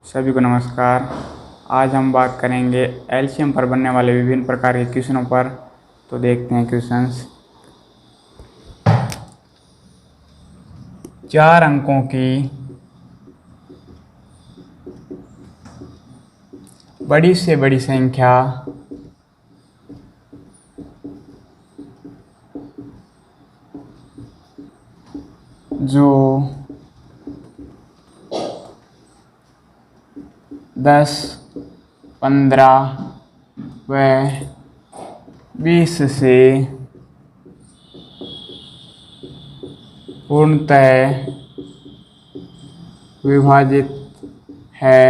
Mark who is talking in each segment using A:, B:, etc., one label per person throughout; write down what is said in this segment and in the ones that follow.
A: सभी को नमस्कार। आज हम बात करेंगे एलसीएम पर बनने वाले विभिन्न प्रकार के क्वेश्चनों पर। तो देखते हैं क्वेश्चंस। 4 अंकों की बड़ी से बड़ी संख्या जो 10, 15 व 20 से पूर्णतः विभाजित है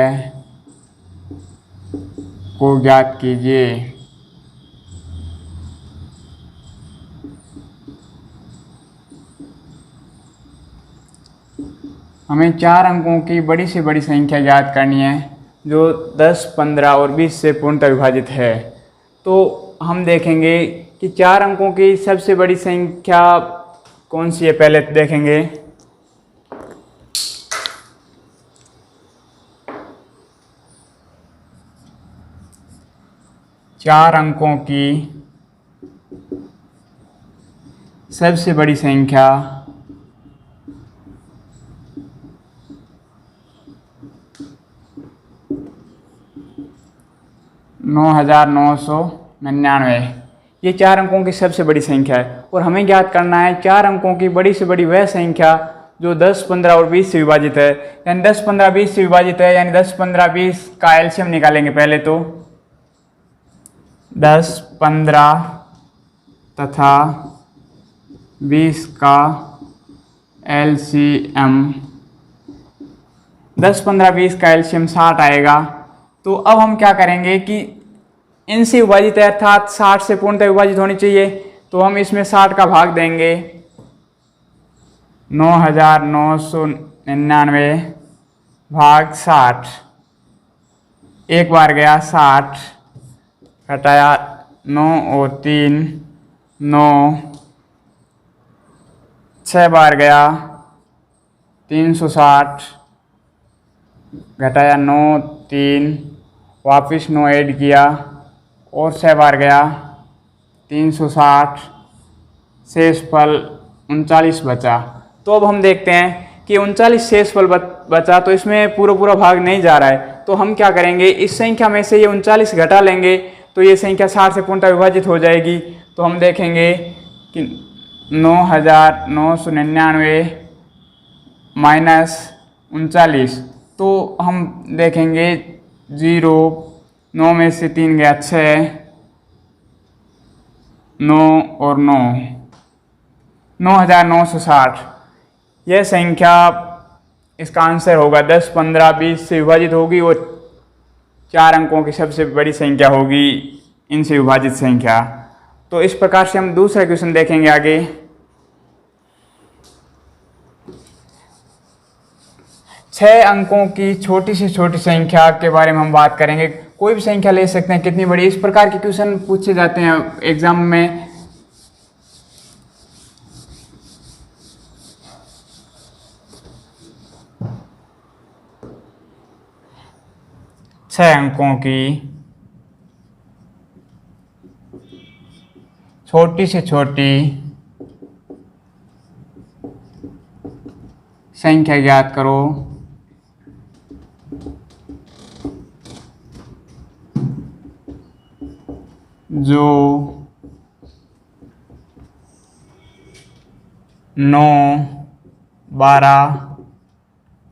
A: को ज्ञात कीजिए। हमें 4 अंकों की बड़ी से बड़ी संख्या ज्ञात करनी है जो 10, 15 और 20 से पूर्णतः विभाजित है। तो हम देखेंगे कि 4 अंकों की सबसे बड़ी संख्या कौन सी है। पहले देखेंगे। चार अंकों की सबसे बड़ी संख्या 9999। ये 4 अंकों की सबसे बड़ी संख्या है और हमें ज्ञात करना है 4 अंकों की बड़ी से बड़ी वह संख्या जो 10, 15 और 20 से विभाजित है। यानी 10, 15, 20 से विभाजित है, यानी 10, 15, 20 का एलसीएम निकालेंगे। पहले तो 10, 15 तथा 20 का एलसीएम 10, 15, 20 का एलसीएम 60 आएगा। तो अब हम क्या करेंगे कि इनसे विभाजित है अर्थात 60 से पूर्णतः विभाजित होनी चाहिए। तो हम इसमें 60 का भाग देंगे। 9999 भाग 60। एक बार गया 60, घटाया 9 और 3 9, 6 बार गया 360, घटाया 9 3, वापिस 9 ऐड किया और 6 बार गया 360, शेष फल 39 बचा। तो अब हम देखते हैं कि 39 शेष फल बचा, तो इसमें पूरा भाग नहीं जा रहा है। तो हम क्या करेंगे, इस संख्या में से ये 39 घटा लेंगे तो ये संख्या 60 से पूर्णतः विभाजित हो जाएगी। तो हम देखेंगे कि 9999 माइनस 39। तो हम देखेंगे 0, 9 में से 3 गया 6, 9 और 9, 9960। यह संख्या इसका आंसर होगा 10, 15, 20 से विभाजित होगी और 4 अंकों की सबसे बड़ी संख्या होगी इनसे विभाजित संख्या। तो इस प्रकार से हम दूसरा क्वेश्चन देखेंगे आगे। 6 अंकों की छोटी से छोटी संख्या के बारे में हम बात करेंगे। कोई भी संख्या ले सकते हैं, कितनी बड़ी। इस प्रकार के क्वेश्चन पूछे जाते हैं एग्जाम में। छह अंकों की छोटी से छोटी संख्या ज्ञात करो जो 9, 12,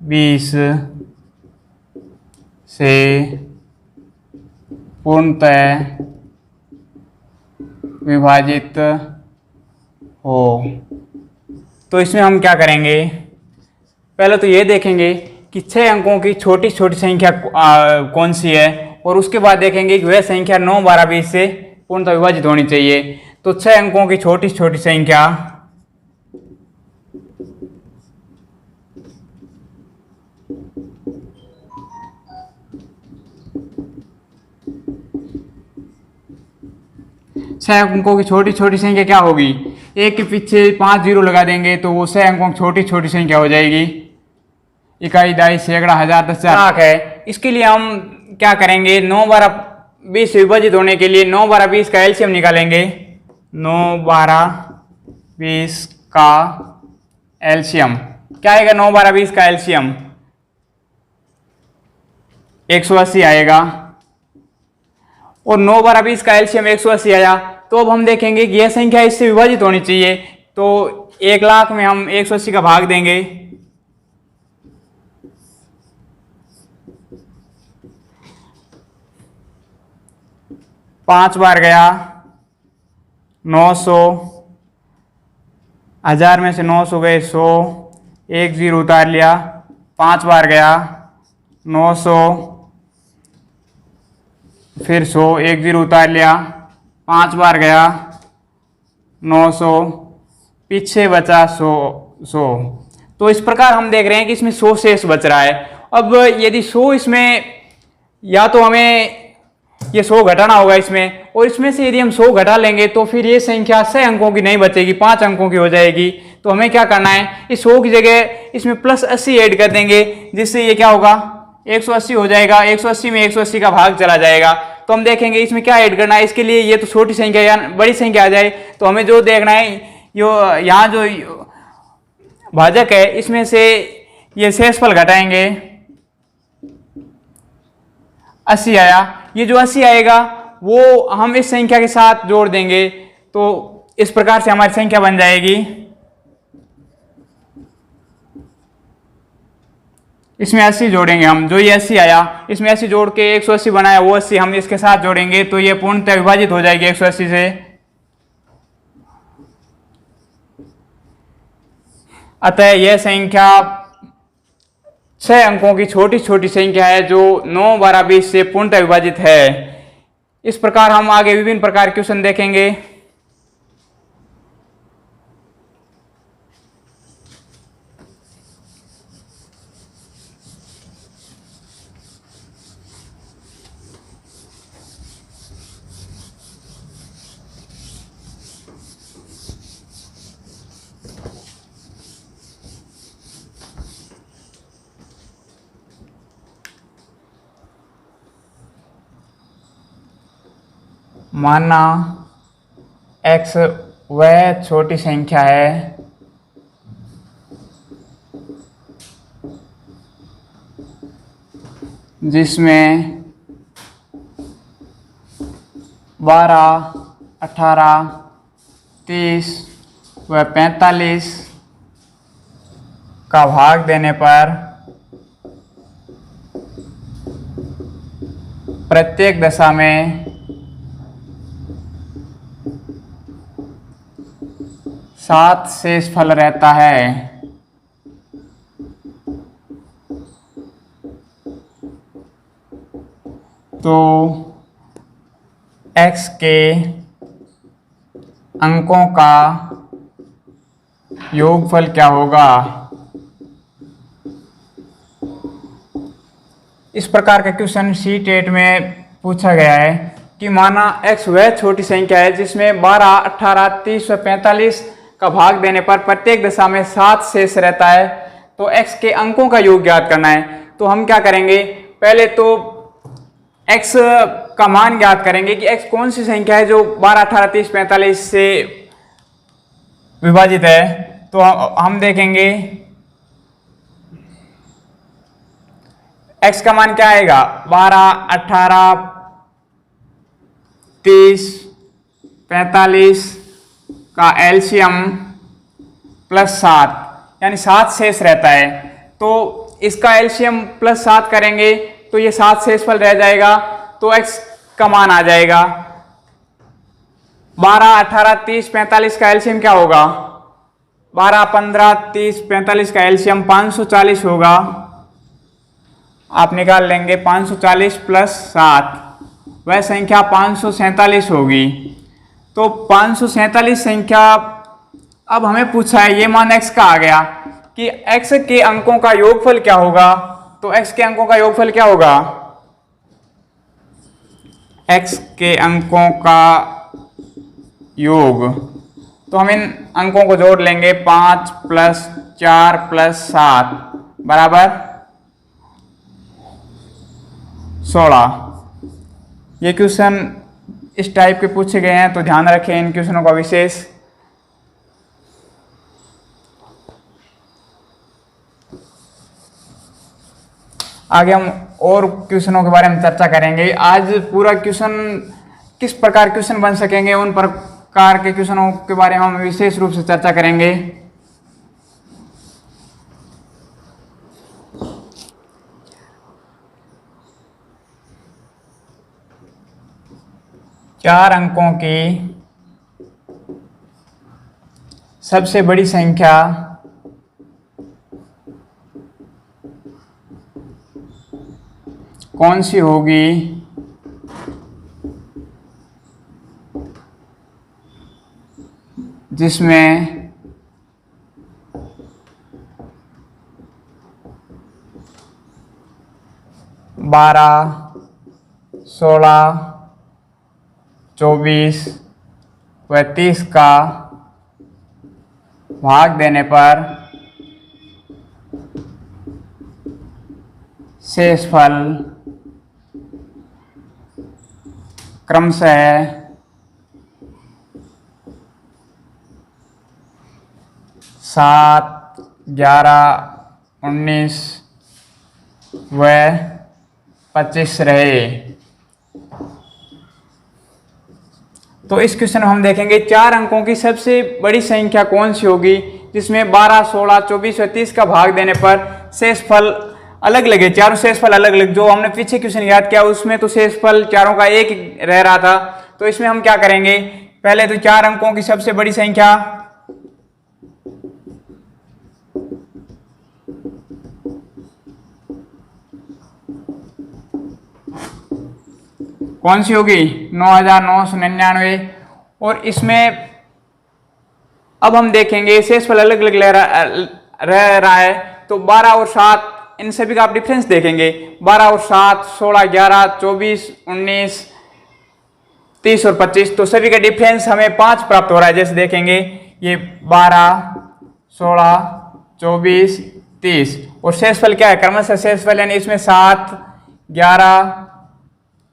A: 20 से पूर्णतः विभाजित हो। तो इसमें हम क्या करेंगे, पहले तो ये देखेंगे कि 6 अंकों की छोटी छोटी संख्या कौन सी है और उसके बाद देखेंगे कि वह संख्या 9, 12, 20 से पूर्णतः विभाजित होनी चाहिए। तो 6 अंकों की छोटी छोटी संख्या 6 अंकों की छोटी छोटी संख्या क्या होगी, एक के पीछे 5 जीरो लगा देंगे तो वो 6 अंकों की छोटी छोटी संख्या हो जाएगी। इकाई, दाई, सैकड़ा, हजार, 10,000, लाख है। इसके लिए हम क्या करेंगे, 9, 12, 20 से विभाजित होने के लिए 9, 12, 20 का एलसीएम निकालेंगे। 9, 12, 20 का एलसीएम क्या आएगा? 9, 12, 20 का एलसीएम 180 आएगा। और 9, 12, 20 का एलसीएम 180 आया, तो अब हम देखेंगे कि यह संख्या इससे विभाजित होनी चाहिए। तो 1 लाख में हम 180 का भाग देंगे, 5 बार गया 900, 1000 में से 900 गए 100, 1 0 उतार लिया, 5 बार गया 900, फिर 100, 1 0 उतार लिया, 5 बार गया 900, पीछे बचा 100। तो इस प्रकार हम देख रहे हैं कि इसमें 100 शेष बच रहा है। अब यदि 100 इसमें, या तो हमें ये 100 घटाना होगा इसमें, और इसमें से यदि हम 100 घटा लेंगे तो फिर ये संख्या 6 अंकों की नहीं बचेगी, 5 अंकों की हो जाएगी। तो हमें क्या करना है, इस 100 की जगह इसमें +80 ऐड कर देंगे, जिससे ये क्या होगा, 180 हो जाएगा। 180 में 180 का भाग चला जाएगा। तो हम देखेंगे इसमें क्या ऐड करना है। इसके लिए ये तो छोटी संख्या या बड़ी संख्या आ जाए, तो हमें जो देखना है, यहाँ जो भाजक है इसमें से ये शेषफल घटाएंगे, 80 आया। ये जो 80 आएगा वो हम इस संख्या के साथ जोड़ देंगे, तो इस प्रकार से हमारी संख्या बन जाएगी। इसमें 80 जोड़ेंगे हम, जो ये 80 आया इसमें 80 जोड़ के 180 बनाया, वो 80 हम इसके साथ जोड़ेंगे, तो ये पूर्णतः विभाजित हो जाएगी 180 से। अतः यह संख्या 6 अंकों की छोटी छोटी संख्या है, जो 9, 12, 20 से पूर्णतः विभाजित है। इस प्रकार हम आगे विभिन्न प्रकार के क्वेश्चन देखेंगे। माना x वह छोटी संख्या है जिसमें 12, 18, 30 व 45 का भाग देने पर प्रत्येक दशा में 7 शेषफल रहता है। तो x के अंकों का योगफल क्या होगा? इस प्रकार का क्वेश्चन शीट 8 में पूछा गया है कि माना x वह छोटी संख्या है जिसमें 12, 18, 30 व 45 का भाग देने पर प्रत्येक दशा में 7 शेष रहता है। तो x के अंकों का योग ज्ञात करना है। तो हम क्या करेंगे, पहले तो x का मान ज्ञात करेंगे कि x कौन सी संख्या है जो 12, 18, 30, 45 से विभाजित है। तो हम देखेंगे x का मान क्या आएगा, 12, 18, 30, 45 का एलसीएम +7, यानी 7 शेष रहता है। तो इसका एलसीएम +7 करेंगे तो ये 7 शेषफल रह जाएगा। तो x का मान आ जाएगा 12, 18, 30, 45 का एलसीएम क्या होगा, 12, 15, 30, 45 का एलसीएम 540 होगा। आप निकाल लेंगे 540 + 7, वह संख्या 547 होगी। तो 547 संख्या, अब हमें पूछा है, ये मान x का आ गया कि x के अंकों का योगफल क्या होगा। तो x के अंकों का योगफल क्या होगा, x के अंकों का योग, तो हम इन अंकों को जोड़ लेंगे, 5 + 4 + 7 बराबर 16। ये क्वेश्चन इस टाइप के पूछे गए हैं, तो ध्यान रखें इन क्वेश्चनों का विशेष। आगे हम और क्वेश्चनों के बारे में चर्चा करेंगे। आज पूरा क्वेश्चन किस प्रकार क्वेश्चन बन सकेंगे, उन प्रकार के क्वेश्चनों के बारे में हम विशेष रूप से चर्चा करेंगे। चार अंकों की सबसे बड़ी संख्या कौन सी होगी जिसमें 12, 16, 24 व 30 का भाग देने पर शेषफल क्रमशः 7, 11, 19 व 25 रहे। तो इस क्वेश्चन में हम देखेंगे चार अंकों की सबसे बड़ी संख्या कौन सी होगी जिसमें 12, 16, 24 और 30 का भाग देने पर शेषफल अलग लगे। चारों शेषफल अलग अलग, जो हमने पीछे क्वेश्चन याद किया उसमें तो शेषफल चारों का एक रह रहा था। तो इसमें हम क्या करेंगे, पहले तो चार अंकों की सबसे बड़ी संख्या कौन सी होगी, 9999। और इसमें अब हम देखेंगे शेषफल अलग अलग रह रहा है, तो 12 और 7 इन सभी का आप डिफरेंस देखेंगे। 12 और 7, 16, 11, 24, 19, 30 और 25, तो सभी का डिफरेंस हमें 5 प्राप्त हो रहा है। जैसे देखेंगे ये 12, 16, 24, 30 और शेषफल क्या है, क्रमशः शेषफल यानी इसमें 7, 11,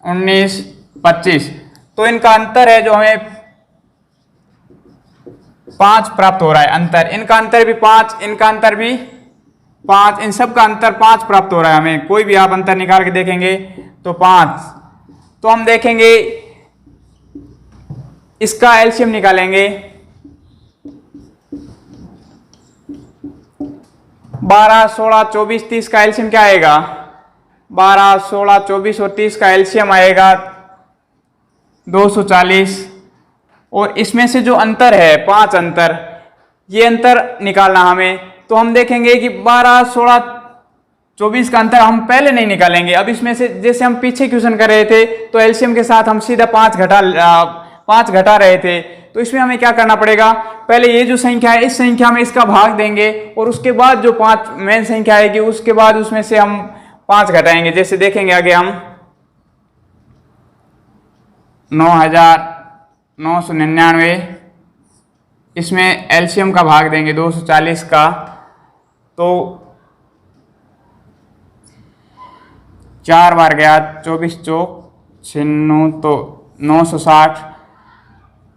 A: 19, 25, तो इनका अंतर है जो हमें 5 प्राप्त हो रहा है। अंतर, इनका अंतर भी 5, इनका अंतर भी 5, इन सब का अंतर 5 प्राप्त हो रहा है हमें। कोई भी आप अंतर निकाल के देखेंगे तो 5। तो हम देखेंगे इसका एलसीएम निकालेंगे। 12, 16, 24, 30 का एलसीएम क्या आएगा, 12, 16, 24 और 30 का एलसीएम आएगा 240। और इसमें से जो अंतर है 5 अंतर, ये अंतर निकालना हमें। तो हम देखेंगे कि 12, 16, 24 का अंतर हम पहले नहीं निकालेंगे। अब इसमें से जैसे हम पीछे क्वेश्चन कर रहे थे तो एलसीएम के साथ हम सीधा 5 घटा रहे थे। तो इसमें हमें क्या करना पड़ेगा, पहले ये जो संख्या है इस संख्या में इसका भाग देंगे और उसके बाद जो 5 मेन संख्या आएगी उसके बाद उसमें से हम 5 घटाएंगे। जैसे देखेंगे आगे हम 9999, इसमें एलसीएम का भाग देंगे 240 का, तो 4 बार गया, 24 चौक 96, तो 960,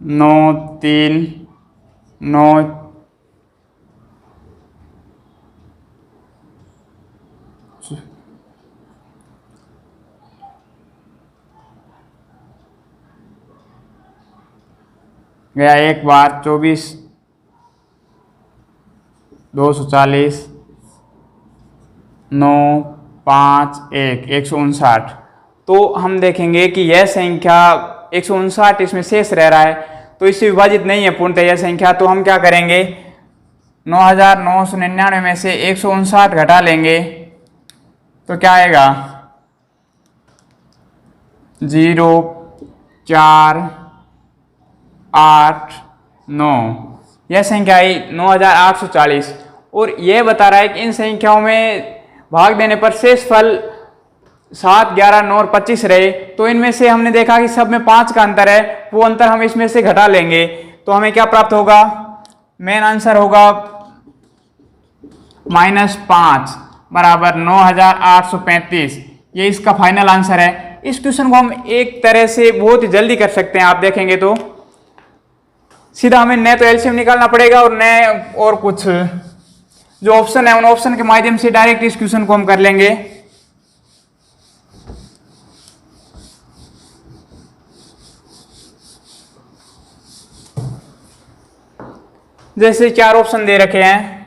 A: 9 3 9 गया एक बार, 24 240, 9 5 1 159। तो हम देखेंगे कि यह संख्या 159 इसमें शेष रह रहा है, तो इससे विभाजित नहीं है पूर्णतः यह संख्या। तो हम क्या करेंगे, 9999 में से 159 घटा लेंगे तो क्या आएगा, 0 4 8 9, यह संख्या आई 9840। और यह बता रहा है कि इन संख्याओं में भाग देने पर शेषफल 7, 11, 9 और 25 रहे। तो इनमें से हमने देखा कि सब में 5 का अंतर है, वो अंतर हम इसमें से घटा लेंगे तो हमें क्या प्राप्त होगा, मेन आंसर होगा -5 बराबर 9835। ये इसका फाइनल आंसर है। इस क्वेश्चन को हम एक तरह से बहुत ही जल्दी कर सकते हैं, आप देखेंगे तो सीधा हमें न तो एलसीएम निकालना पड़ेगा और न और कुछ जो ऑप्शन है उन ऑप्शन के माध्यम से डायरेक्ट इस क्वेश्चन को हम कर लेंगे। जैसे 4 ऑप्शन दे रखे हैं,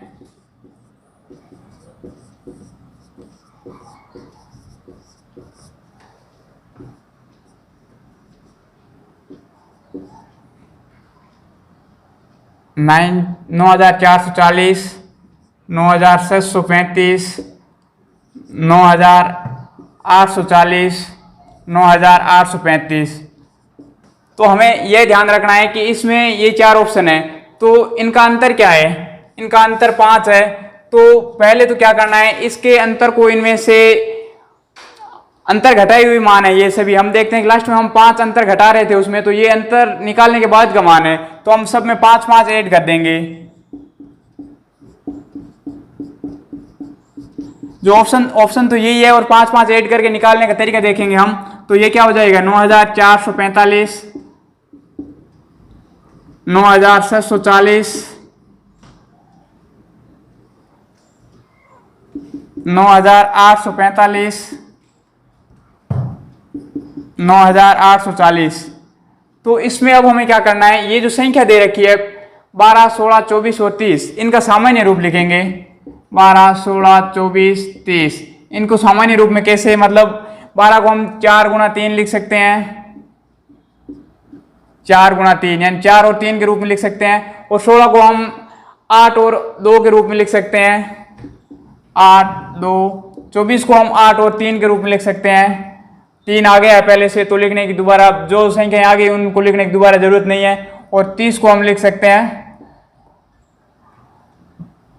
A: नाइन 9440, 9635, 9840, 9835। तो हमें यह ध्यान रखना है कि इसमें ये 4 ऑप्शन है तो इनका अंतर क्या है, इनका अंतर 5 है। तो पहले तो क्या करना है, इसके अंतर को इनमें से अंतर घटाई हुई मान है ये सभी। हम देखते हैं कि लास्ट में हम 5 अंतर घटा रहे थे उसमें, तो ये अंतर निकालने के बाद का मान है, तो हम सब में 5 ऐड कर देंगे। जो ऑप्शन तो यही है और 5 ऐड करके निकालने का तरीका देखेंगे हम। तो ये क्या हो जाएगा, 9445, 9640, 9845, 9840। तो इसमें अब हमें क्या करना है, ये जो संख्या दे रखी है 12, 16, 24 और 30, इनका सामान्य रूप लिखेंगे। 12, 16, 24, 30, इनको सामान्य रूप में कैसे, मतलब 12 को हम 4 गुणा 3 लिख सकते हैं, 4 गुणा 3 यानी 4 और 3 के रूप में लिख सकते हैं। और 16 को हम 8 और 2 के रूप में लिख सकते हैं, 8, 2। 24 को हम 8 और 3 के रूप में लिख सकते हैं, 3 आ गया है पहले से तो लिखने की दोबारा जो संख्याएं आ गई उनको लिखने की दोबारा जरूरत नहीं है। और 30 को हम लिख सकते हैं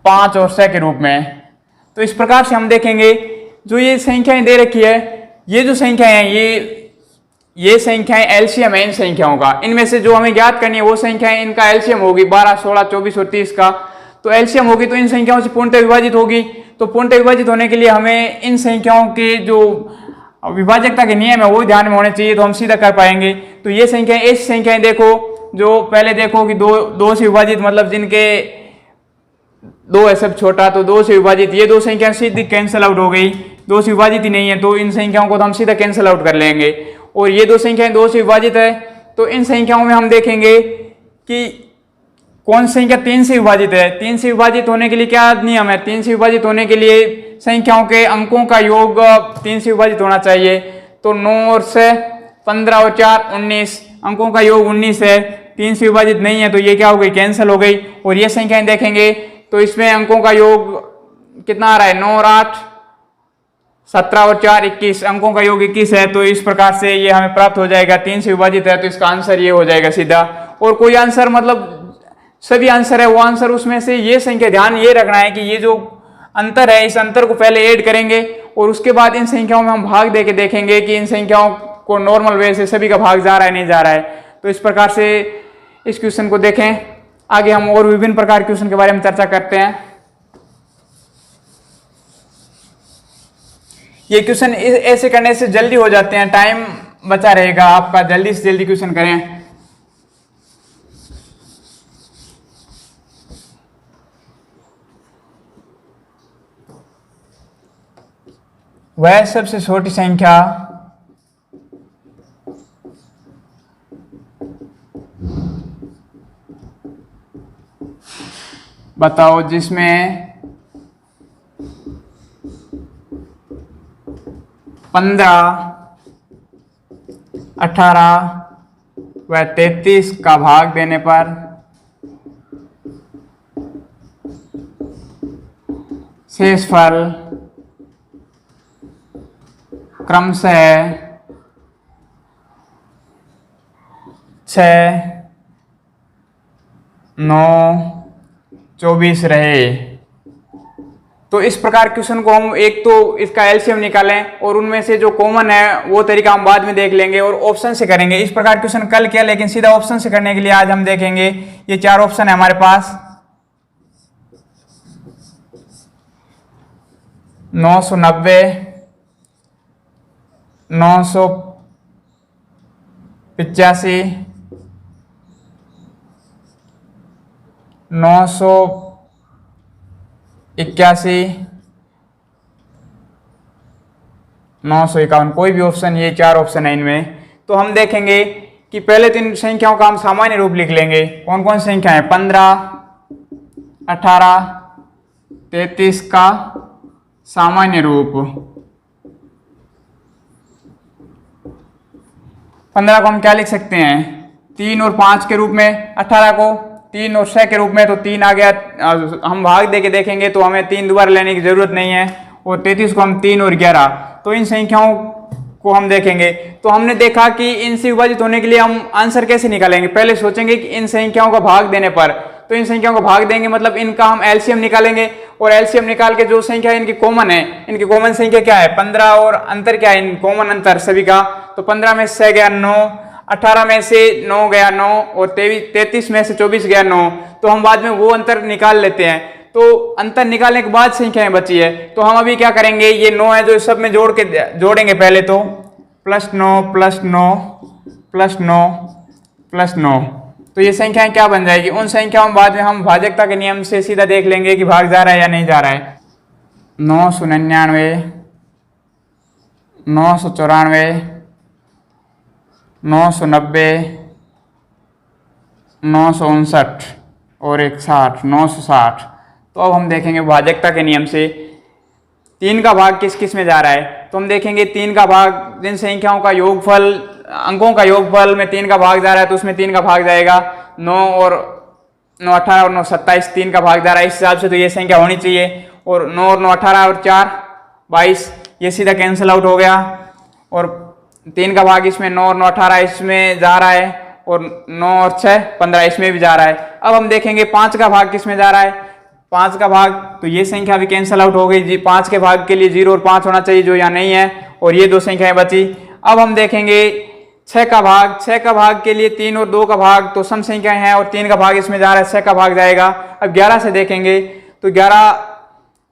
A: 5 और 6 के रूप में। तो इस प्रकार से हम देखेंगे जो ये संख्याएं दे रखी है, ये जो संख्याएं हैं ये संख्याएं एलसीएम है इन संख्याओं का। इनमें से जो हमें ज्ञात करनी है वो संख्याएं इनका एलसीएम होगी 12, 16, 24 और 30 का। तो एलसीएम होगी तो इन संख्याओं से पूर्णतः विभाजित होगी। तो पूर्णतः विभाजित होने के लिए हमें इन संख्याओं के जो विभाजकता के नियम है वो ध्यान में होने चाहिए, तो हम सीधा कर पाएंगे। तो ये संख्याएं, ऐसी संख्याएं देखो जो पहले देखो कि दो से विभाजित, मतलब जिनके 2 है सब छोटा, तो 2 से विभाजित ये 2 संख्याएं सीधी कैंसिल आउट हो गई, 2 से विभाजित ही नहीं है तो इन संख्याओं को तो हम सीधा कैंसिल आउट कर लेंगे। और ये 2 संख्याएं 2 से विभाजित है तो इन संख्याओं में हम देखेंगे कि कौन संख्या 3 से विभाजित है। 3 से विभाजित होने के लिए क्या नियम है, 3 से विभाजित होने के लिए संख्याओं के अंकों का योग 3 से विभाजित होना चाहिए। तो 9 और 6, 15 और 4, 19, अंकों का योग 19 है। 3 से विभाजित नहीं है तो ये क्या हो गई, कैंसिल हो गई। और ये संख्याएं देखेंगे तो इसमें अंकों का योग कितना आ रहा है, 9 और 8, 17 और 4, 21, अंकों का योग 21 है। तो इस प्रकार से ये हमें प्राप्त हो जाएगा, 3 से विभाजित है तो इसका आंसर ये हो जाएगा सीधा। और कोई आंसर, मतलब सभी आंसर है वो आंसर, उसमें से ये संख्या ध्यान ये रखना है कि ये जो अंतर है इस अंतर को पहले ऐड करेंगे और उसके बाद इन संख्याओं में हम भाग दे के देखेंगे कि इन संख्याओं को नॉर्मल वे से सभी का भाग जा रहा है नहीं जा रहा है। तो इस प्रकार से इस क्वेश्चन को देखें। आगे हम और विभिन्न प्रकार के क्वेश्चन के बारे में चर्चा करते हैं। ये क्वेश्चन ऐसे करने से जल्दी हो जाते हैं, टाइम बचा रहेगा आपका, जल्दी से जल्दी क्वेश्चन करें। वह सबसे छोटी संख्या बताओ जिसमें 15, 18 व 33 का भाग देने पर शेषफल क्रमशः 6, 9, 24 रहे। तो इस प्रकार क्वेश्चन को हम एक तो इसका एलसीएम निकालें और उनमें से जो कॉमन है वो तरीका हम बाद में देख लेंगे और ऑप्शन से करेंगे। इस प्रकार क्वेश्चन कल किया लेकिन सीधा ऑप्शन से करने के लिए आज हम देखेंगे। ये 4 ऑप्शन है हमारे पास, 990, 985, 981, 951, कोई भी ऑप्शन, ये 4 ऑप्शन है इनमें। तो हम देखेंगे कि पहले 3 संख्याओं का हम सामान्य रूप लिख लेंगे। कौन कौन सी संख्या है? 15, 18, 33 का सामान्य रूप। 15 को हम क्या लिख सकते हैं? 3 और 5 के रूप में, 18 को 3 और 6 के रूप में, तो 3 आ गया। हम भाग दे के देखेंगे तो हमें 3 दोबारा लेने की जरूरत नहीं है। और 33 को हम 3 और 11, तो इन संख्याओं को हम देखेंगे। तो हमने देखा कि इनसे विभाजित होने के लिए हम आंसर कैसे निकालेंगे। पहले सोचेंगे कि इन संख्याओं का भाग देने पर, तो इन संख्याओं को भाग देंगे मतलब इनका हम एलसीएम निकालेंगे। और एलसीएम निकाल के जो संख्या इनकी कॉमन है, इनकी कॉमन संख्या क्या है? 15, और अंतर क्या है? इन कॉमन अंतर सभी का। तो 15 में 6 गया 9, 18 में से 9 गया 9, और 33 में से 24 गया 9। तो हम बाद में वो अंतर निकाल लेते हैं। तो अंतर निकालने के बाद संख्याएं बची है, तो हम अभी क्या करेंगे? ये 9 है जो सब में जोड़ेंगे पहले। तो +9 +9 +9 +9, तो ये संख्याएं क्या बन जाएगी? उन संख्याओं बाद में हम भाजकता के नियम से सीधा देख लेंगे कि भाग जा रहा है या नहीं जा रहा है। 999, 994, 990, 959 और 160, 960। तो अब हम देखेंगे भाजकता के नियम से 3 का भाग किस किस में जा रहा है। तो हम देखेंगे 3 का भाग जिन संख्याओं का योगफल, अंकों का योगफल में 3 का भाग जा रहा है, तो उसमें 3 का भाग जाएगा। 9 और 9 18 और 9 27, 3 का भाग जा रहा है। इस हिसाब से तो ये संख्या होनी चाहिए। और 9 और 9 18 और 4 22, ये सीधा कैंसिल आउट हो गया। और 3 का भाग इसमें 9 और 9 18 इसमें जा रहा है, और 9 और 6 15 इसमें भी जा रहा है। अब हम देखेंगे 5 का भाग किस में जा रहा है। 5 का भाग, तो ये संख्या भी कैंसिल आउट हो गई जी। 5 के भाग के लिए 0 और 5 होना चाहिए, जो यहाँ नहीं है, और ये 2 संख्याएं बची। अब हम देखेंगे 6 का भाग। 6 का भाग के लिए 3 और 2 का भाग तो सम संख्याएं हैं, और 3 का भाग इसमें जा रहा है, 6 का भाग जाएगा। अब 11 से देखेंगे तो 11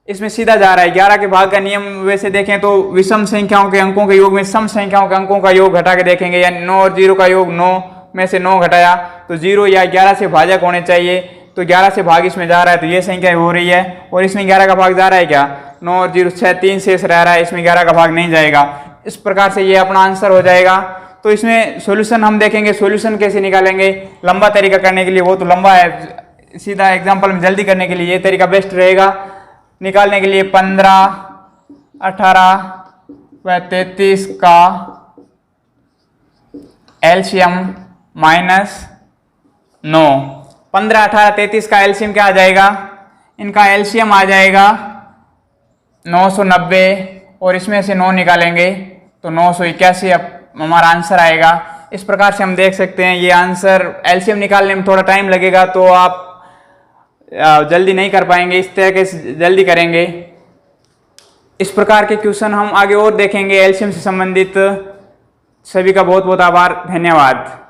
A: इसमें सीधा जा रहा है। 11 के भाग का नियम वैसे देखें तो विषम संख्याओं के अंकों के योग में सम संख्याओं के अंकों का योग घटा के देखेंगे, यानी 9 और 0 का योग, 9 में से 9 घटाया तो 0 या 11 से भाजक होने चाहिए। तो 11 से भाग इसमें जा रहा है, तो ये संख्या हो रही है। और इसमें 11 का भाग जा रहा है क्या? 9 और 0 6, 3 शेष रह रहा है, इसमें 11 का भाग नहीं जाएगा। इस प्रकार से ये अपना आंसर हो जाएगा। तो इसमें सॉल्यूशन हम देखेंगे, सॉल्यूशन कैसे निकालेंगे। लंबा तरीका करने के लिए वो तो लंबा है, सीधा एग्जाम्पल में जल्दी करने के लिए ये तरीका बेस्ट रहेगा। निकालने के लिए 15, 18 व 33 का एलसीएम -9। 15, 18, 33 का एलसीएम क्या आ जाएगा? इनका एलसीएम आ जाएगा 990, और इसमें से 9 निकालेंगे तो 981 हमारा आंसर आएगा। इस प्रकार से हम देख सकते हैं ये आंसर। एलसीएम निकालने में थोड़ा टाइम लगेगा, तो आप जल्दी नहीं कर पाएंगे, इस तरह से जल्दी करेंगे। इस प्रकार के क्वेश्चन हम आगे और देखेंगे एलसीएम से संबंधित। सभी का बहुत बहुत आभार, धन्यवाद।